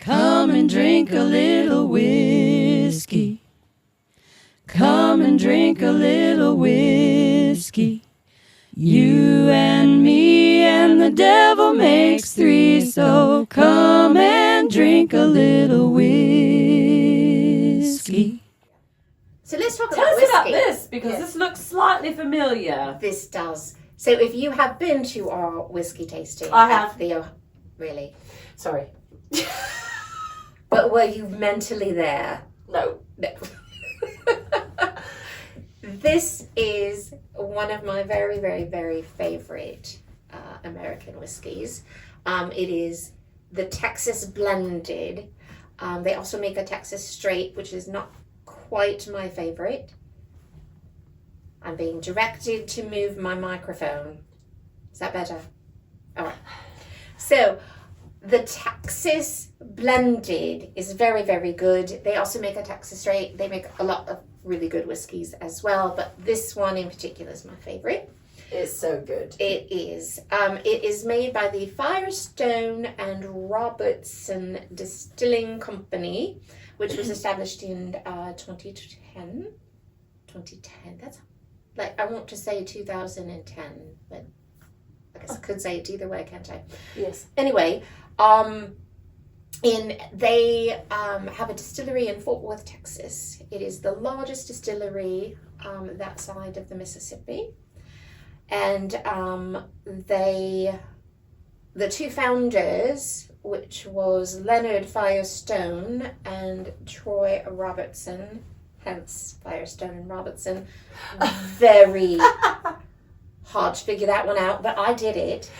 Come and drink a little whiskey. Come and drink a little whiskey. You and me and the devil makes three, so come and drink a little whiskey. So let's talk Tell about us whiskey. about this, because this looks slightly familiar. This does. So if you have been to our whiskey tasting, I have. Really? Sorry. But were you mentally there? No. No. This is one of my very, very, very favorite American whiskeys. It is the Texas Blended. They also make a Texas Straight, which is not quite my favorite. I'm being directed to move my microphone. Is that better? All right. So the Texas Blended is very, very good. They also make a Texas Straight. They make a lot of really good whiskeys as well, but this one in particular is my favorite. It's so good. It is. It is made by the Firestone and Robertson Distilling Company, which was established in 2010. 2010. That's like, I want to say 2010, but I guess I could say it either way, can't I? Yes. Anyway, they have a distillery in Fort Worth, Texas. It is the largest distillery that side of the Mississippi. And the two founders, which was Leonard Firestone and Troy Robertson, hence Firestone and Robertson, very hard to figure that one out, but I did it.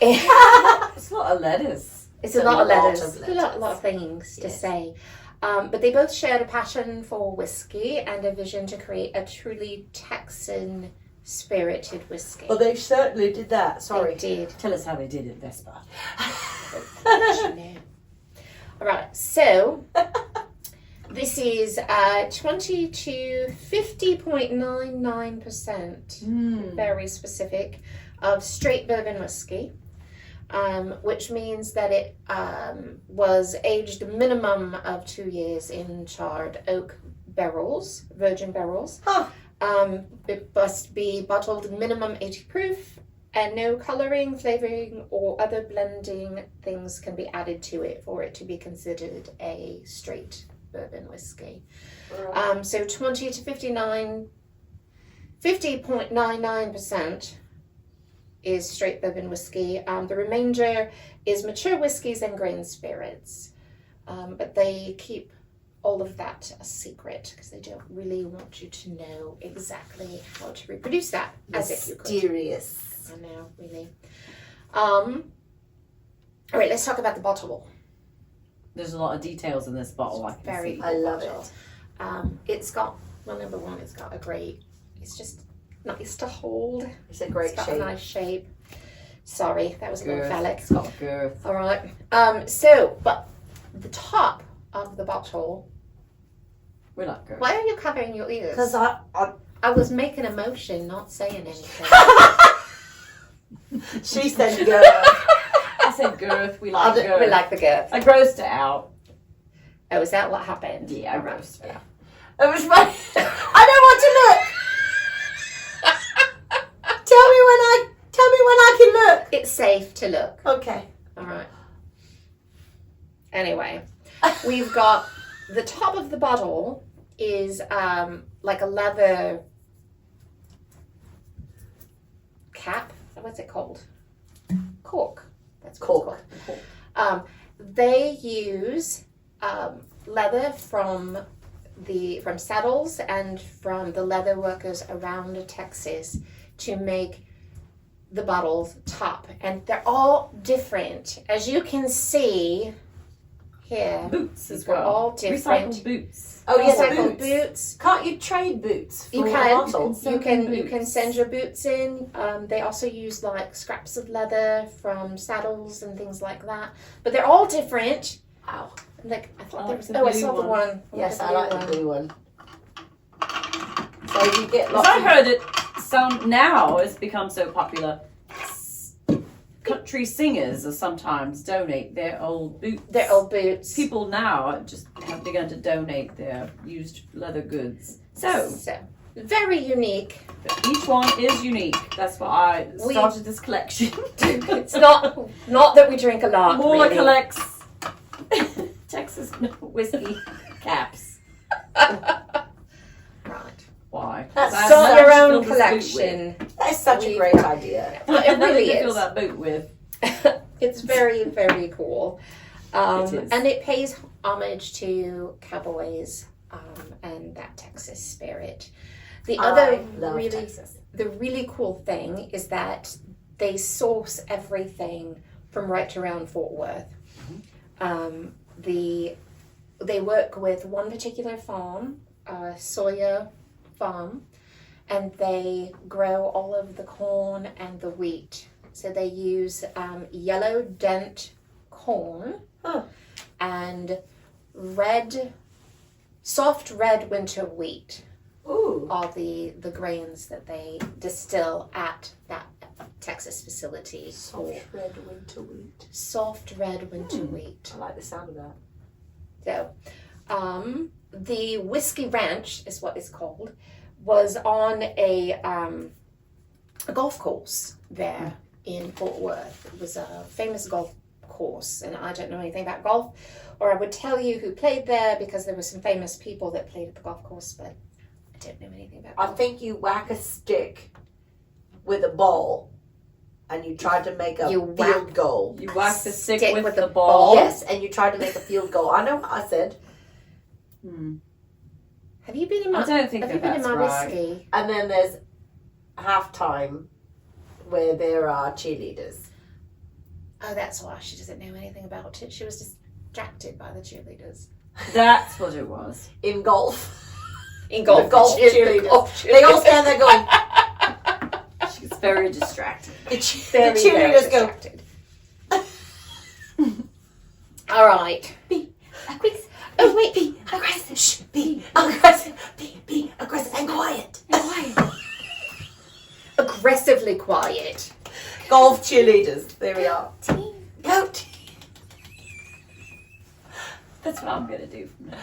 It's a lot of letters. It's a lot of letters. Of A lot of things to Yes. say. But they both shared a passion for whiskey and a vision to create a truly Texan spirited whiskey. Well, they certainly did that. Sorry. They did. Tell us how they did it, Vespa. All right, so this is 20 to 50.99%, very specific, of straight bourbon whiskey. Which means that it was aged a minimum of 2 years in charred oak barrels, virgin barrels. Huh. It must be bottled minimum 80 proof, and no coloring, flavoring, or other blending things can be added to it for it to be considered a straight bourbon whiskey. Right. So 20 to 50.99% is straight bourbon whiskey. The remainder is mature whiskeys and grain spirits. But they keep all of that a secret because they don't really want you to know exactly how to reproduce that as if you could. Mysterious. I know, really. All right, let's talk about the bottle. There's a lot of details in this bottle. I can Very see. cool I love bottle. it. It's got, well, number one, it's got a great, it's just nice to hold. It's a great It's got shape. a nice shape. Sorry, that was a little Girth. phallic. It's got girth. All right. But the top of the bottle. We like girth. Why are you covering your ears? Because I was making a motion, not saying anything. she said girth. I said girth. We like girth. We like the girth. I grossed it out. Oh, is that what happened? Yeah, I All right. roasted it out. It was funny. I don't want to look. Tell me when I can look. It's safe to look. Okay. All right. Anyway, we've got the top of the bottle is like a leather cap. What's it called? Cork. That's what Cork. it's called. They use leather from saddles and from the leather workers around Texas to make the bottle's top, and they're all different, as you can see here. Boots as They're well. all different. Recycled boots. Oh yes, Recycled boots. Can't you trade boots? You for a can. bottle? You can send your boots in. They also use like scraps of leather from saddles and things like that. But they're all different. Wow. Like I thought I there like was. the Oh, I blue saw the one. one. Yes, I blue like one. the blue one. So you get Because lots I of... heard it now it's become so popular. country singers are sometimes donate their old boots. Their old boots. People now just have begun to donate their used leather goods. So very unique. each one is unique. That's why I started this collection. It's not that we drink a lot. Mola really. collects Texas whiskey caps. Right. Why? Start your own collection. That's such a great idea. It really to fill is. that boot with. It's very, very cool. It is. And it pays homage to cowboys and that Texas spirit. The other the really cool thing is that they source everything from right around Fort Worth. They work with one particular farm, Sawyer Farm, and they grow all of the corn and the wheat. So they use yellow dent corn and soft red winter wheat. Ooh. Are the grains that they distill at that Texas facility. Soft red winter wheat. Soft red winter wheat. I like the sound of that. So, the Whiskey Ranch is what it's called, was on a golf course there in Fort Worth. It was a famous golf course, and I don't know anything about golf, or I would tell you who played there because there were some famous people that played at the golf course, but I don't know anything about golf. I think you whack a stick with a ball and you try to make a field goal. You whack the stick with the ball. ball. Yes, and you try to make a field goal. I know what I said. Have you been in my? I don't think have you been in that's my right. whiskey? And then there's halftime where there are cheerleaders. Oh, that's why she doesn't know anything about it. She was distracted by the cheerleaders. That's what it was. In golf. In golf, The golf cheerleaders. They all stand there going. She's very distracted. The Very, very cheerleaders go. distracted. All right. Be aggressive. Oh wait. Be aggressive. Shh. Be aggressive. Be aggressive and quiet. Aggressively quiet. Golf cheerleaders. There we are. Go team. That's what I'm gonna do from now.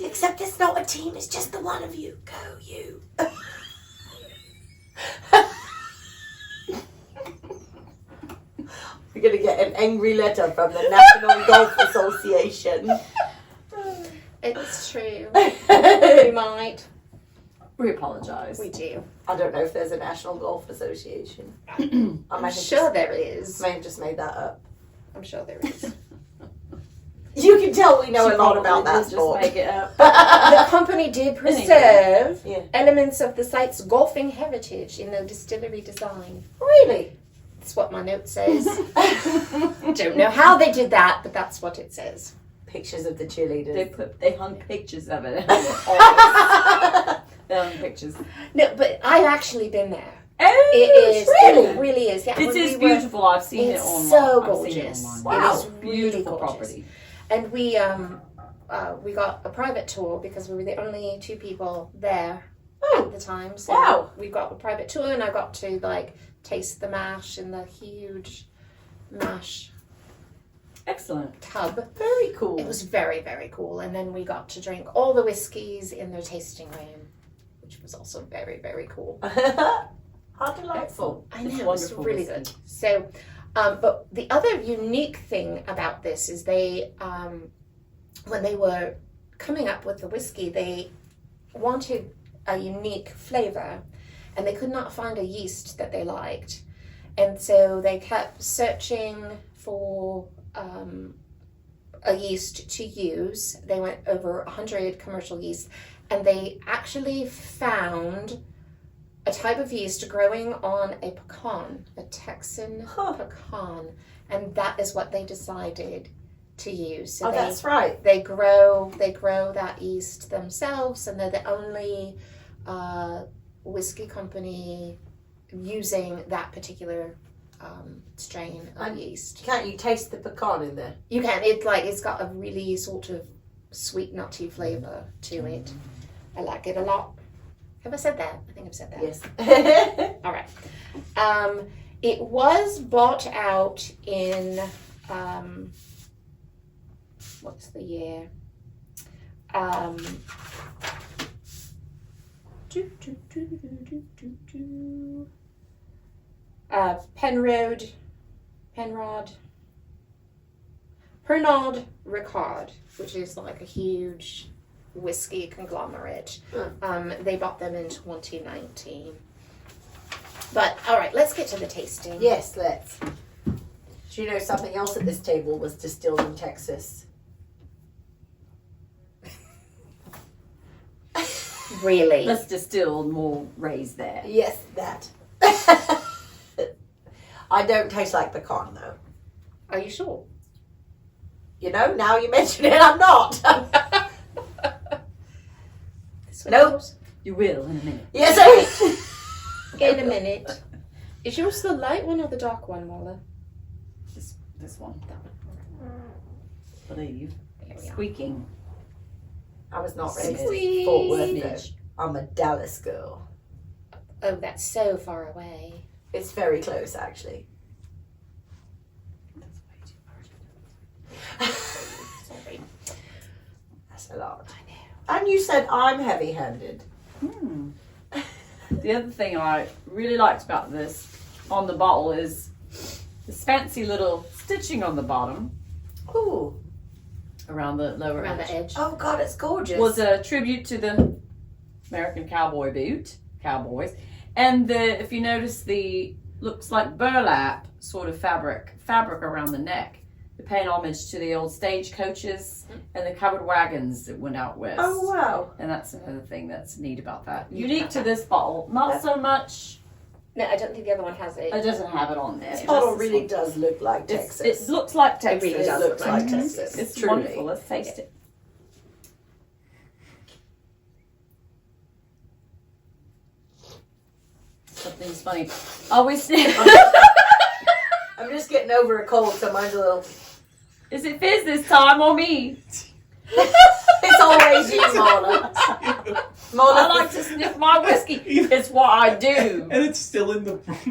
Except it's not a team. It's just the one of you. Go you. We're going to get an angry letter from the National Golf Association. It's true. We might. We apologise. We do. I don't know if there's a National Golf Association. I'm sure there is. May have just made that up. I'm sure there is. You can tell we know She a lot about probably that did sport. Just make it up. The company did preserve Yeah. elements of the site's golfing heritage in their distillery design. Really? That's what my note says. Don't know how they did that, but that's what it says. Pictures of the cheerleaders. They hung pictures of it. They hung pictures. No, but I've actually been there. Oh, It is. really? It really is. Yeah, It when is we were- beautiful. I've seen it It's online. so I've seen it gorgeous. online. Wow. It is really Beautiful gorgeous. property. And we got a private tour because we were the only two people there at the time. So Wow. we got a private tour, and I got to taste the mash in the huge mash Excellent. tub. Very cool. It was very, very cool. And then we got to drink all the whiskies in their tasting room, which was also very, very cool. How delightful. I It's know, it was wonderful really whiskey. good. So, but the other unique thing about this is they, when they were coming up with the whiskey, they wanted a unique flavor, and they could not find a yeast that they liked. And so they kept searching for a yeast to use. They went over 100 commercial yeasts, and they actually found a type of yeast growing on a pecan, a Texan pecan, and that is what they decided to use. So That's right. they grow that yeast themselves, and they're the only whiskey company using that particular strain of yeast. Can't you taste the pecan in there? You can. It's got a really sort of sweet nutty flavour to it. I like it a lot. Have I said that? I think I've said that. Yes. All right. It was bought out in, what's the year? Pernod Ricard, which is like a huge whiskey conglomerate. They bought them in 2019. But all right, let's get to the tasting. Yes, let's. Do you know something else at this table was distilled in Texas? Really? Let's distill more raise there. Yes, that. I don't taste like pecan though. Are you sure? You know, now you mention it, I'm not. Nope. You will in a minute. Yes, In a minute. Is yours the light one or the dark one, Mola? This one. Believe. Here we are. Squeaking. I was not raised Sweet. in Fort Worth though. I'm a Dallas girl. Oh, that's so far away. It's very close actually. That's way too Sorry. That's a lot. I know. And you said I'm heavy-handed. The other thing I really liked about this on the bottle is this fancy little stitching on the bottom Ooh. around the lower Around edge. the edge. Oh God, it's gorgeous. Was a tribute to the American cowboy boot, cowboys. And if you notice the, looks like burlap sort of fabric around the neck. They're paying homage to the old stagecoaches and the covered wagons that went out west. Oh wow. And that's another thing that's neat about that. Unique to this bottle, not so much, No, I don't think the other one has it. it doesn't have it on there. This Just bottle this really one. does look like Texas. It looks like It Texas. really does looks look like like Texas. It's Truly. wonderful. Let's taste it. Something's funny. Always sniff. I'm just getting over a cold, so mine's a little. Is it fizz this time or me? It's always you, Mona. I like to sniff my whiskey. It's what I do. And it's still in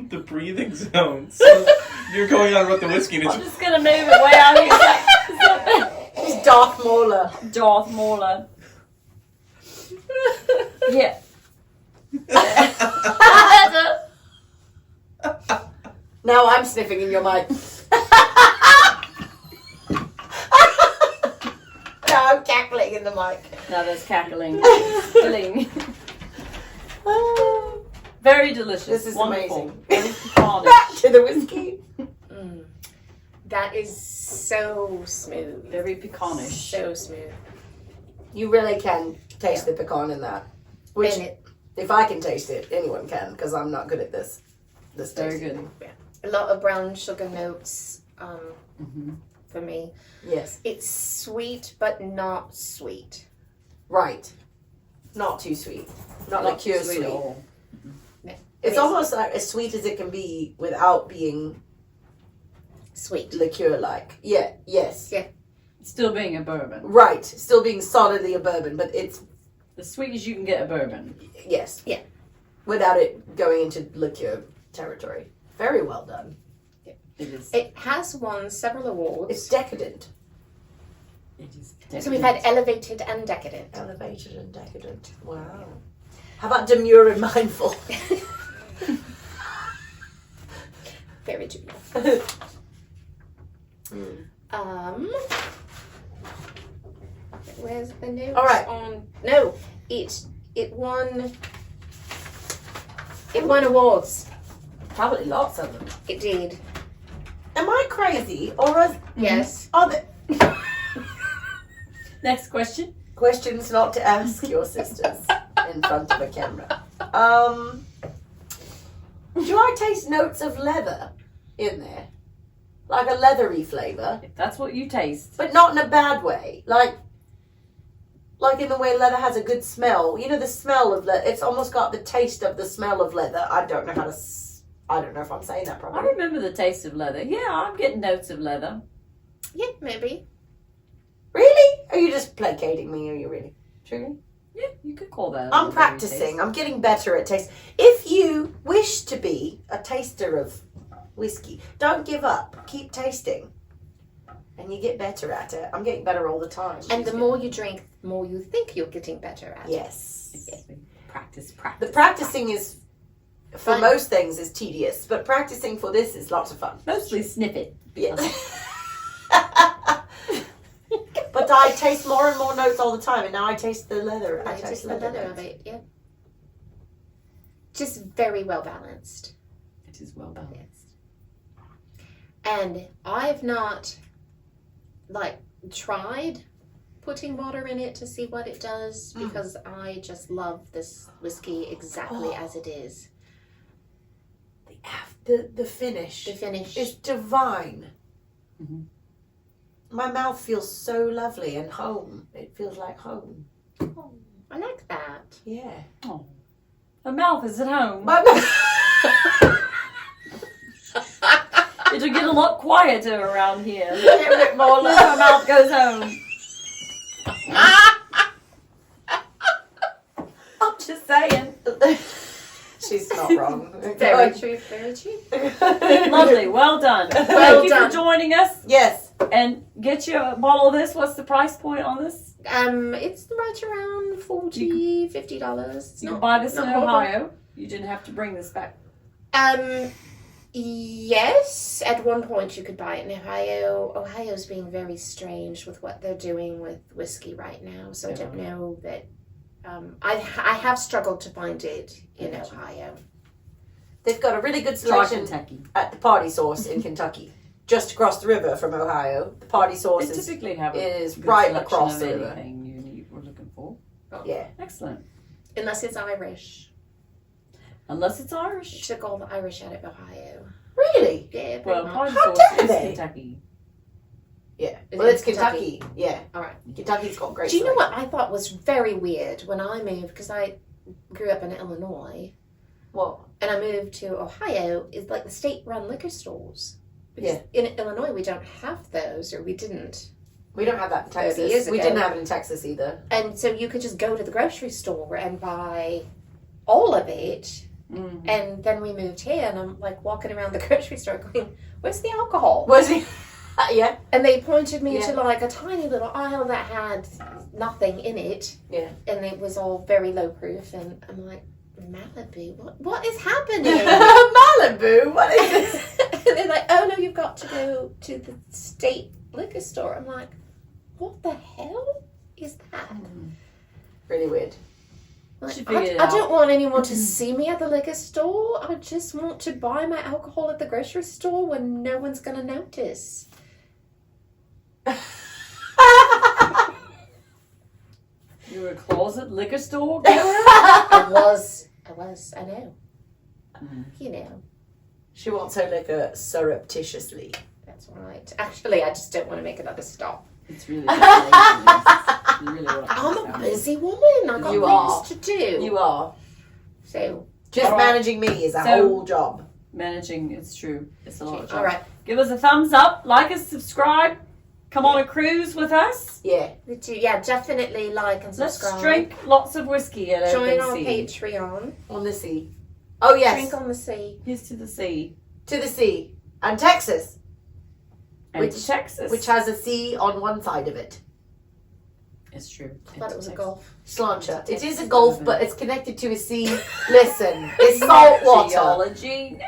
the breathing zone. So you're going on with the whiskey and I'm it's just gonna move it way out here. It's Darth Mauler. Darth Mauler. Yeah. Now I'm sniffing in your mic. Now I'm cackling in the mic. Now there's cackling. Spilling. Very delicious. This is wonderful. amazing. Very pecanish. Back to the whiskey. That is so smooth. Very pecanish. So smooth. You really can taste the pecan in that. Which, And it, if I can taste it, anyone can, because I'm not good at this. This Very tasting. good. a lot of brown sugar notes Mm-hmm. for me. Yes. It's sweet, but not sweet. Right. Not too sweet. Not liqueur sweet. at all. It's almost like as sweet as it can be without being Sweet. liqueur-like. Yeah. Yes. Yeah. Still being a bourbon. Right. Still being solidly a bourbon, but it's As sweet as you can get a bourbon. yes. Yeah. Without it going into liqueur territory. Very well done. It is. It has won several awards. It's decadent. It is. So we've had elevated and decadent. Elevated and decadent. Wow. How about demure and mindful? Very true. Where's the notes All right. on? No, it won. It won awards. Probably lots of them. It did. Am I crazy or are Yes. there Next question. questions not to ask your sisters in front of a camera? Do I taste notes of leather in there? Like a leathery flavour, If that's what you taste. but not in a bad way. Like in the way leather has a good smell. You know the smell of leather. It's almost got the taste of the smell of leather. I don't know how to. I don't know if I'm saying that I properly. remember the taste of leather. Yeah, I'm getting notes of leather. Yeah, maybe. Really? Are you just placating me? Are you really? Truly? Yeah, you could call that. a I'm leathery practicing. taste. I'm getting better at taste. If you wish to be a taster of whiskey. Don't give up. Keep tasting. And you get better at it. I'm getting better all the time. And the more you drink, the more you think you're getting better at it. Yes. Practice. The practicing is, for Fun. most things, is tedious. But practicing for this is lots of fun. Mostly sniff it. Yeah. But I taste more and more notes all the time. And now I taste the leather. I taste Just the leather notes. of it, yeah. Just very well balanced. It is well balanced. And I've not, tried putting water in it to see what it does because I just love this whiskey exactly as it is. The finish. The finish. It's divine. Mhm. My mouth feels so lovely and home. It feels like home. Oh, I like that. Yeah. Oh. The mouth is at home. My mouth. It'll get a lot quieter around here. Get a bit more When my mouth goes home. I'm just saying. She's not wrong. Very true, very true. Lovely. Well done. Well Thank you done. for joining us. Yes. And get you a bottle of this. What's the price point on this? It's right around $40, $50. It's You can not- buy this in not horrible. Ohio. You didn't have to bring this back. Yes, at one point you could buy it in Ohio. Ohio's being very strange with what they're doing with whiskey right now, so I don't know that. I have struggled to find it in Ohio. They've got a really good Try selection Kentucky. at the Party Sauce in Kentucky. Just across the river from Ohio. The Party Sauce They is, typically have is good right selection across of the river. anything you were looking for. Yeah. Excellent. Unless it's Irish. Unless it's Irish. Took all the Irish out of Ohio. Really? Yeah, pretty Well, much. Party How Sauce dare is they? Kentucky. Yeah. Is Well, it it's Kentucky. Yeah. All right. Kentucky's got great Do you know selection. what I thought was very weird when I moved? Because I grew up in Illinois. What? And I moved to Ohio, is like the state-run liquor stores. Because in Illinois, we don't have those, or we didn't. We don't have that in 30 Texas. years We ago. didn't have it in Texas either. And so you could just go to the grocery store and buy all of it. Mm. And then we moved here, and I'm like walking around the grocery store going, where's the alcohol? Was he? Yeah. And they pointed me Yeah. to like a tiny little aisle that had nothing in it. Yeah. And it was all very low proof. And I'm like, Malibu, what is happening? Malibu? What is this? And they're like, oh no, you've got to go to the state liquor store. I'm like, what the hell is that? Really weird. Like, Should figure it I out. don't want anyone to see me at the liquor store. I just want to buy my alcohol at the grocery store when no one's going to notice. You were a closet liquor store girl? I was, I know. Mhm. You know, She wants her liquor surreptitiously. that's right. Actually, I just don't want to make another stop. It's really it's really what I'm a busy woman. I've got You things are. to do. You are. So, Just All right. managing me is a So- whole job. Managing, it's true. It's a lot of job. all right. Give us a thumbs up, like us, subscribe. Come on a cruise with us. Yeah. Yeah, definitely like and Let's subscribe. drink lots of whiskey at Join Open our Sea. Patreon. On the sea. Oh, yes. Drink on the sea. Here's to the sea. To the sea. And Texas, And Which- to Texas. which has a sea on one side of it. It's true. I thought it was a golf. Slancha. It is a gulf, but it's connected to a sea. Listen, it's salt water. Geology.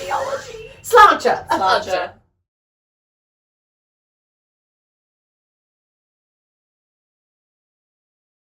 Geology. Slancha. Slancha.